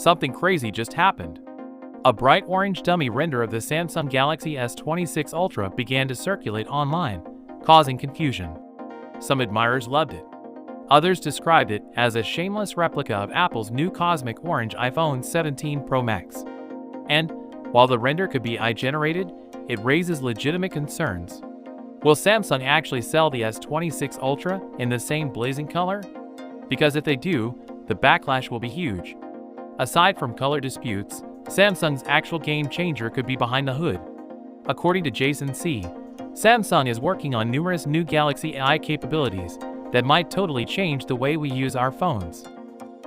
Something crazy just happened. A bright orange dummy render of the Samsung Galaxy S26 Ultra began to circulate online, causing confusion. Some admirers loved it. Others described it as a shameless replica of Apple's new cosmic orange iPhone 17 Pro Max. And, while the render could be AI-generated, it raises legitimate concerns. Will Samsung actually sell the S26 Ultra in the same blazing color? Because if they do, the backlash will be huge. Aside from color disputes, Samsung's actual game changer could be behind the hood. According to Jason C., Samsung is working on numerous new Galaxy AI capabilities that might totally change the way we use our phones.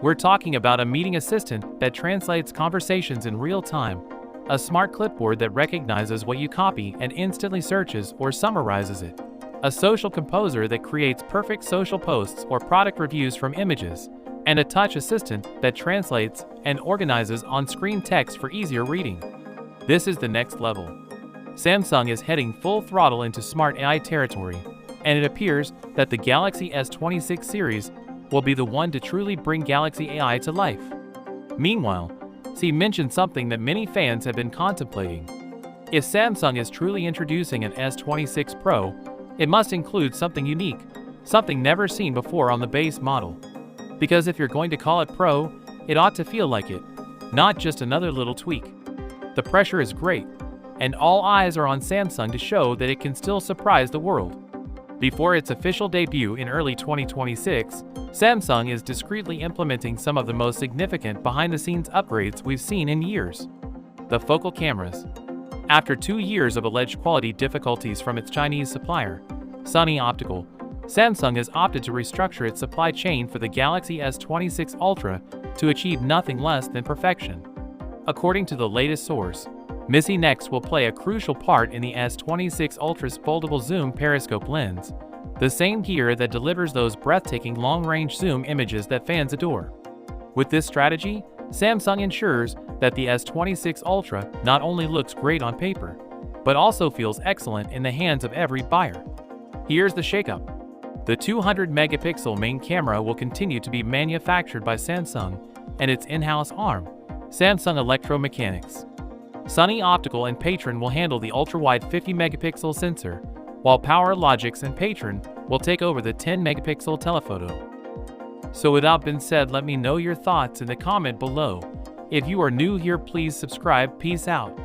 We're talking about a meeting assistant that translates conversations in real time, a smart clipboard that recognizes what you copy and instantly searches or summarizes it, a social composer that creates perfect social posts or product reviews from images, and a touch assistant that translates and organizes on-screen text for easier reading. This is the next level. Samsung is heading full throttle into smart AI territory, and it appears that the Galaxy S26 series will be the one to truly bring Galaxy AI to life. Meanwhile, he mentioned something that many fans have been contemplating. If Samsung is truly introducing an S26 Pro, it must include something unique, something never seen before on the base model. Because if you're going to call it Pro, it ought to feel like it, not just another little tweak. The pressure is great, and all eyes are on Samsung to show that it can still surprise the world. Before its official debut in early 2026, Samsung is discreetly implementing some of the most significant behind-the-scenes upgrades we've seen in years. The focal cameras. After 2 years of alleged quality difficulties from its Chinese supplier, Sunny Optical, Samsung has opted to restructure its supply chain for the Galaxy S26 Ultra to achieve nothing less than perfection. According to the latest source, Missy Next will play a crucial part in the S26 Ultra's foldable zoom periscope lens, the same gear that delivers those breathtaking long-range zoom images that fans adore. With this strategy, Samsung ensures that the S26 Ultra not only looks great on paper, but also feels excellent in the hands of every buyer. Here's the shakeup. The 200-megapixel main camera will continue to be manufactured by Samsung and its in-house arm, Samsung Electromechanics. Sunny Optical and Patron will handle the ultra-wide 50-megapixel sensor, while Power Logix and Patron will take over the 10-megapixel telephoto. So with that being said, let me know your thoughts in the comment below. If you are new here, please subscribe. Peace out.